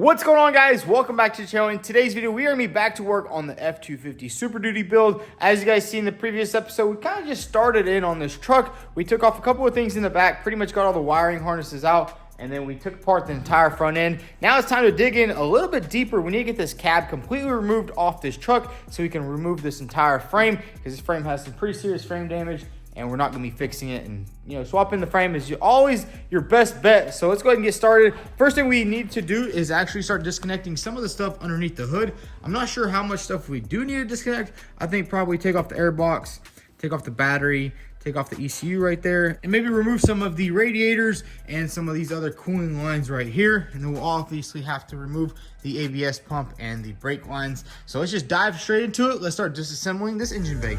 What's going on, guys? Welcome back to the channel. In today's video, we are going to be back to work on the F250 Super Duty build. As you guys see in the previous episode, we kind of just started in on this truck. We took off a couple of things in the back, pretty much got all the wiring harnesses out, and then we took apart the entire front end. Now it's time to dig in a little bit deeper. We need to get this cab completely removed off this truck so we can remove this entire frame, because this frame has some pretty serious frame damage and we're not going to be fixing it. And swapping the frame is always your best bet. So let's go ahead and get started. First thing we need to do is actually start disconnecting some of the stuff underneath the hood. I'm not sure how much stuff we do need to disconnect. I think probably take off the air box, take off the battery, take off the ECU right there, and maybe remove some of the radiators and some of these other cooling lines right here. And then we'll obviously have to remove the ABS pump and the brake lines. So let's just dive straight into it. Let's start disassembling this engine bay.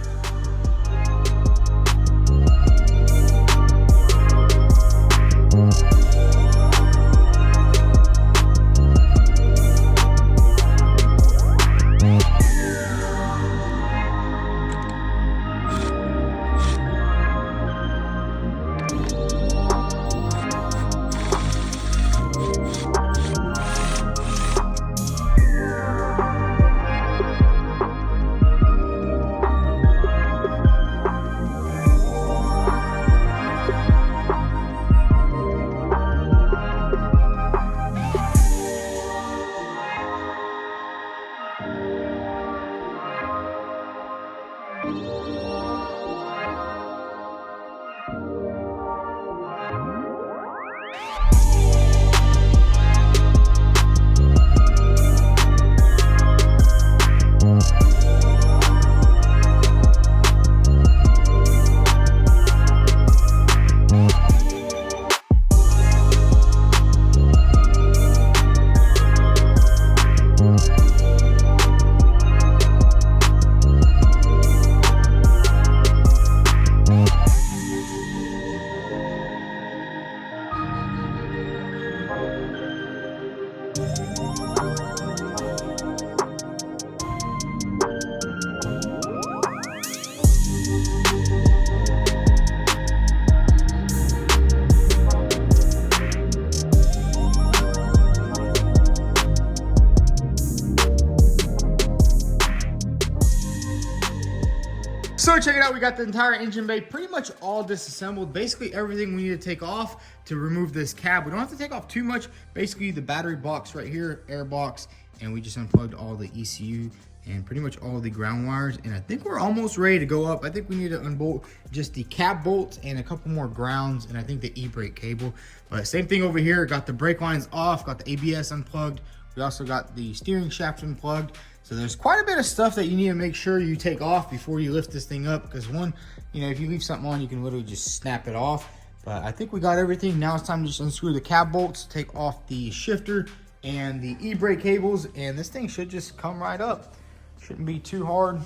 So check it out, we got the entire engine bay pretty much all disassembled. Basically everything we need to take off to remove this cab. We don't have to take off too much. Basically the battery box right here, air box, and we just unplugged all the ECU and pretty much all the ground wires. And I think we're almost ready to go up. I think we need to unbolt just the cab bolts and a couple more grounds, and I think the e-brake cable. But same thing over here, got the brake lines off, got the ABS unplugged. We also got the steering shaft unplugged. So there's quite a bit of stuff that you need to make sure you take off before you lift this thing up, because one, if you leave something on, you can literally just snap it off. But I think we got everything. Now it's time to just unscrew the cab bolts, take off the shifter and the e-brake cables, and this thing should just come right up. Shouldn't be too hard.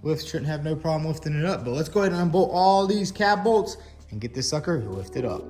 Lift shouldn't have no problem lifting it up. But let's go ahead and unbolt all these cab bolts and get this sucker lifted up.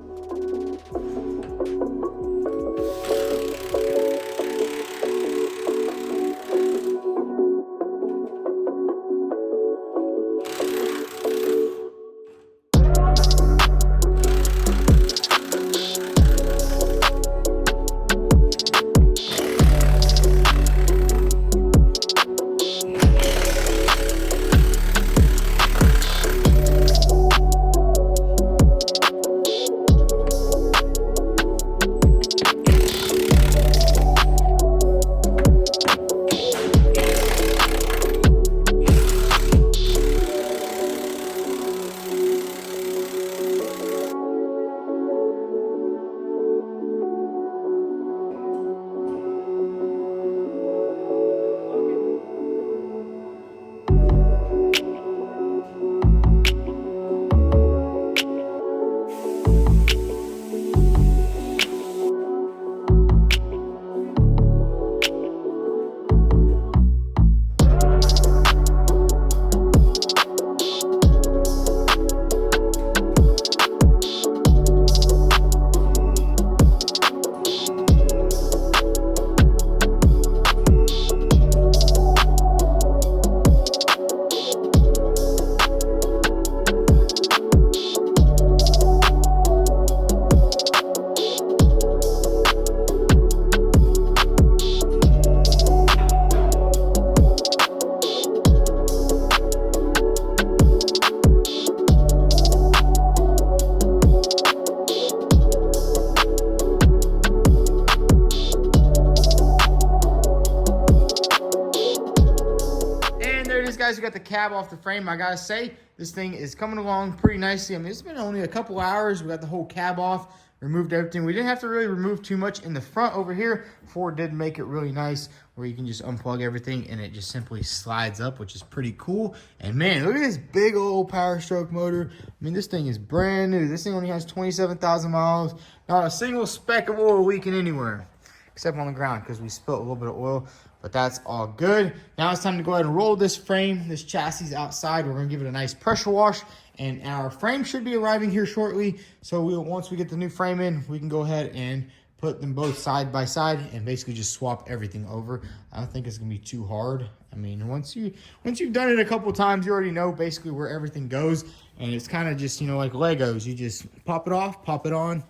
guys, we got the cab off the frame. I gotta say, this thing is coming along pretty nicely. I mean, it's been only a couple hours. We got the whole cab off, removed everything. We didn't have to really remove too much in the front over here. Ford did make it really nice where you can just unplug everything and it just simply slides up, which is pretty cool. And man, look at this big old Power Stroke motor. I mean, this thing is brand new. This thing only has 27,000 miles. Not a single speck of oil leaking anywhere, except on the ground because we spilled a little bit of oil, but that's all good. Now it's time to go ahead and roll this frame, this chassis outside. We're gonna give it a nice pressure wash, and our frame should be arriving here shortly. So once we get the new frame in, we can go ahead and put them both side by side and basically just swap everything over. I don't think it's gonna be too hard. I mean, once you've done it a couple times, you already know basically where everything goes, and it's kind of just, you know, like Legos. You just pop it off, pop it on.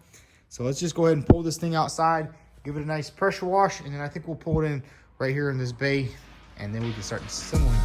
So let's just go ahead and pull this thing outside, give it a nice pressure wash, and then I think we'll pull it in right here in this bay, and then we can start assembling.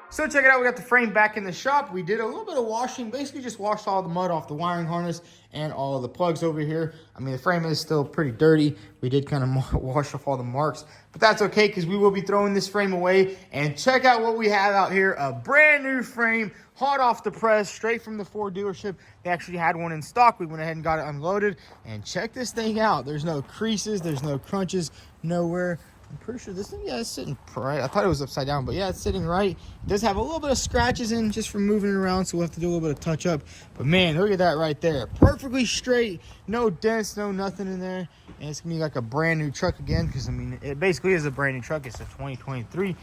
So check it out, we got the frame back in the shop. We did a little bit of washing, basically just washed all the mud off the wiring harness and all the plugs over here. I mean, the frame is still pretty dirty. We did kind of wash off all the marks, but that's okay because we will be throwing this frame away. And check out what we have out here, a brand new frame, hot off the press, straight from the Ford dealership. They actually had one in stock. We went ahead and got it unloaded, and check this thing out. There's no creases, there's no crunches, nowhere. I'm pretty sure this thing, yeah, it's sitting right. I thought it was upside down, but yeah, it's sitting right. It does have a little bit of scratches in just from moving it around, so we'll have to do a little bit of touch up. But man, look at that right there. Perfectly straight, no dents, no nothing in there. And it's gonna be like a brand new truck again, because I mean, it basically is a brand new truck. It's a 2023.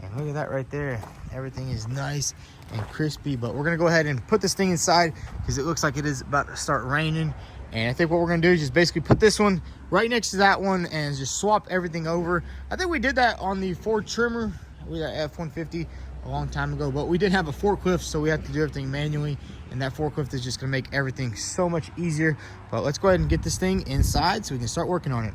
And look at that right there. Everything is nice and crispy, but we're gonna go ahead and put this thing inside because it looks like it is about to start raining. And I think what we're gonna do is just basically put this one right next to that one and just swap everything over. I think we did that on the Ford trimmer. We got F250 a long time ago, but we didn't have a forklift, so we had to do everything manually. And that forklift is just gonna make everything so much easier. But let's go ahead and get this thing inside so we can start working on it.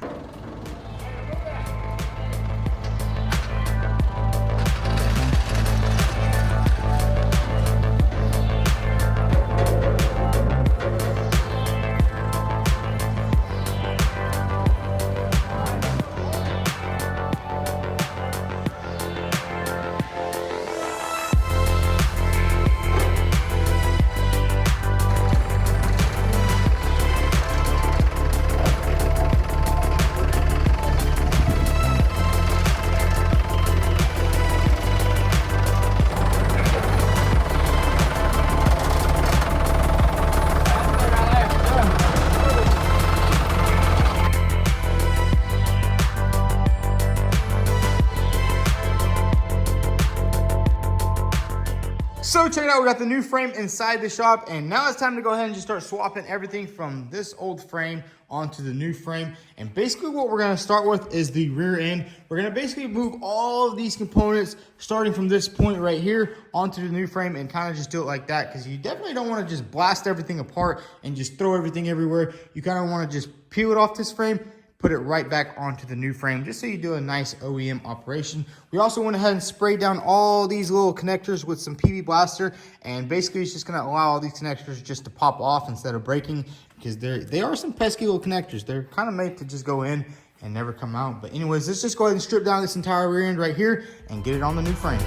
So check it out, we got the new frame inside the shop, and now it's time to go ahead and just start swapping everything from this old frame onto the new frame. And basically what we're gonna start with is the rear end. We're gonna basically move all of these components starting from this point right here onto the new frame and kind of just do it like that, because you definitely don't want to just blast everything apart and just throw everything everywhere. You kind of want to just peel it off this frame, put it right back onto the new frame, just so you do a nice OEM operation. We also went ahead and sprayed down all these little connectors with some PB Blaster, and basically it's just gonna allow all these connectors just to pop off instead of breaking, because they are some pesky little connectors. They're kind of made to just go in and never come out. But anyways, let's just go ahead and strip down this entire rear end right here and get it on the new frame.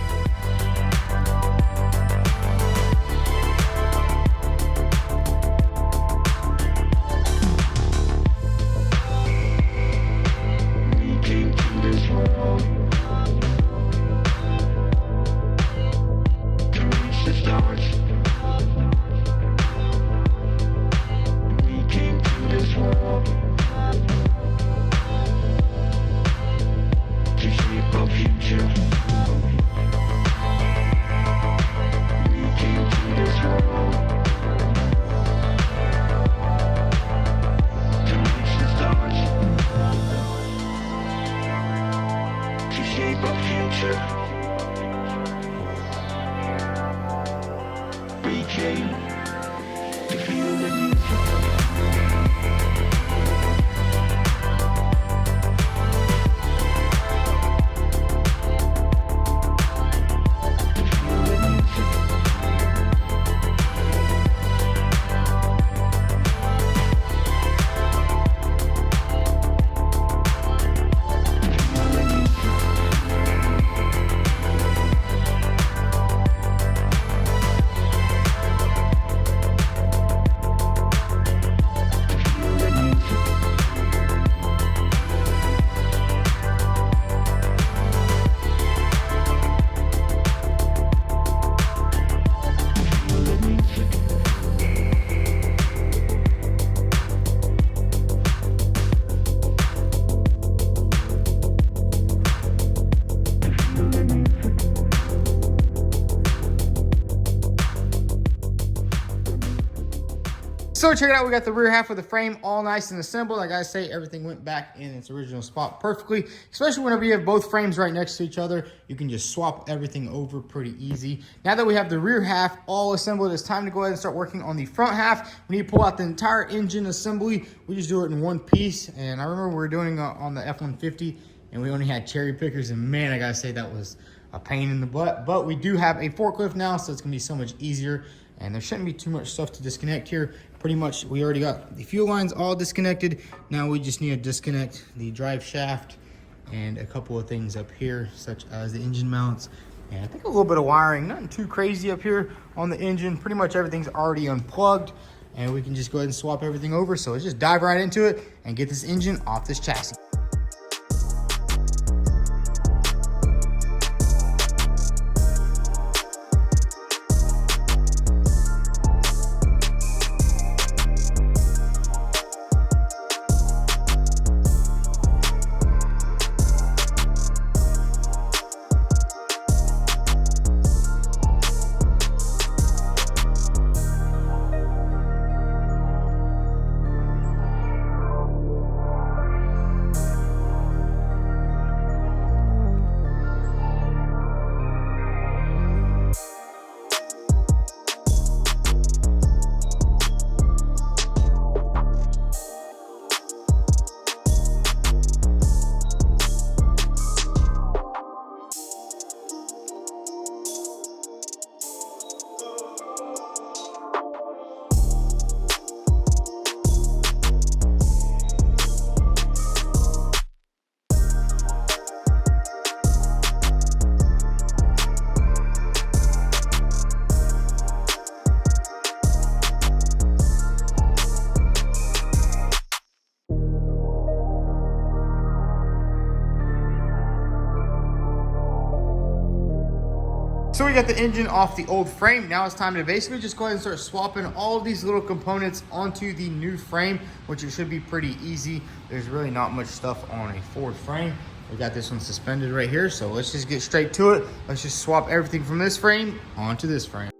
So check it out, we got the rear half of the frame all nice and assembled. Like I say, everything went back in its original spot perfectly, especially whenever you have both frames right next to each other. You can just swap everything over pretty easy. Now that we have the rear half all assembled, it's time to go ahead and start working on the front half. We need to pull out the entire engine assembly. We just do it in one piece. And I remember we were doing on the F150 and we only had cherry pickers, and man, I gotta say that was a pain in the butt. But we do have a forklift now, so it's gonna be so much easier. And there shouldn't be too much stuff to disconnect here. Pretty much, we already got the fuel lines all disconnected. Now we just need to disconnect the drive shaft and a couple of things up here, such as the engine mounts. And I think a little bit of wiring, nothing too crazy up here on the engine. Pretty much everything's already unplugged, and we can just go ahead and swap everything over. So let's just dive right into it and get this engine off this chassis. So we got the engine off the old frame. Now it's time to basically just go ahead and start swapping all of these little components onto the new frame, which it should be pretty easy. There's really not much stuff on a Ford frame. We got this one suspended right here, so let's just get straight to it. Let's just swap everything from this frame onto this frame.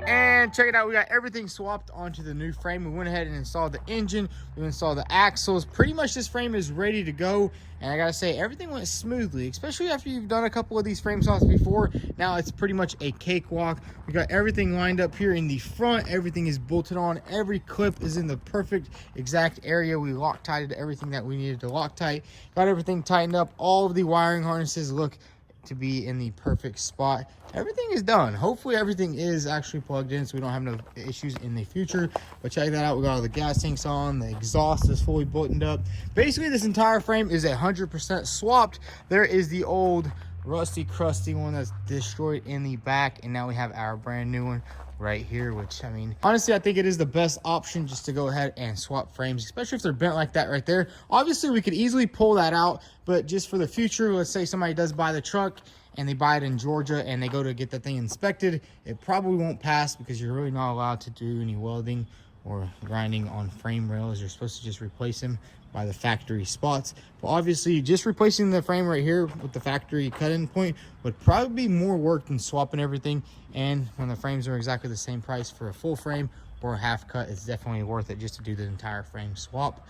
And check it out, we got everything swapped onto the new frame. We went ahead and installed the engine, we installed the axles. Pretty much this frame is ready to go. And I gotta say, everything went smoothly, especially after you've done a couple of these frame swaps before. Now it's pretty much a cakewalk. We got everything lined up here in the front. Everything is bolted on. Every clip is in the perfect exact area. We Loctited everything that we needed to Loctite. Got everything tightened up. All of the wiring harnesses look to be in the perfect spot. Everything is done. Hopefully everything is actually plugged in so we don't have no issues in the future. But check that out, we got all the gas tanks on, the exhaust is fully buttoned up. Basically this entire frame is 100% swapped. There is the old rusty crusty one that's destroyed in the back, and now we have our brand new one right here, which, I mean, honestly, I think it is the best option just to go ahead and swap frames, especially if they're bent like that right there. Obviously we could easily pull that out, but just for the future, let's say somebody does buy the truck and they buy it in Georgia and they go to get the thing inspected, it probably won't pass because you're really not allowed to do any welding or grinding on frame rails. You're supposed to just replace them by the factory spots. But obviously just replacing the frame right here with the factory cut-in point would probably be more work than swapping everything. And when the frames are exactly the same price for a full frame or a half cut, it's definitely worth it just to do the entire frame swap.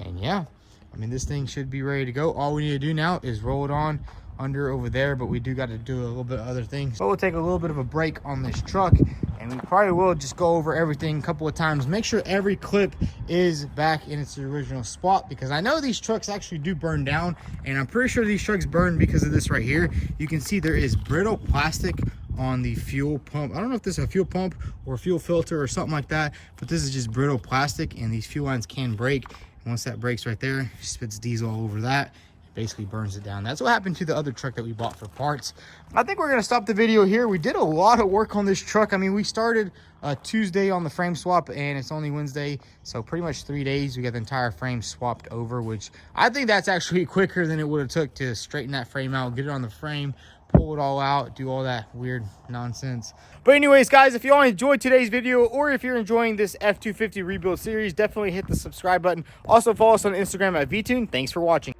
And yeah, I mean, this thing should be ready to go. All we need to do now is roll it on under over there, but we do got to do a little bit of other things. So we'll take a little bit of a break on this truck, and we probably will just go over everything a couple of times, make sure every clip is back in its original spot, because I know these trucks actually do burn down, and I'm pretty sure these trucks burn because of this right here. You can see there is brittle plastic on the fuel pump. I don't know if this is a fuel pump or a fuel filter or something like that, but this is just brittle plastic, and these fuel lines can break. And once that breaks right there, it spits diesel all over that, basically burns it down. That's what happened to the other truck that we bought for parts. I think we're gonna stop the video here. We did a lot of work on this truck. I mean, we started Tuesday on the frame swap, and it's only Wednesday, so pretty much 3 days we got the entire frame swapped over, which I think that's actually quicker than it would have took to straighten that frame out, get it on the frame, pull it all out, do all that weird nonsense. But anyways, guys, if you all enjoyed today's video, or if you're enjoying this F250 rebuild series, definitely hit the subscribe button. Also follow us on Instagram at vTuned. Thanks for watching.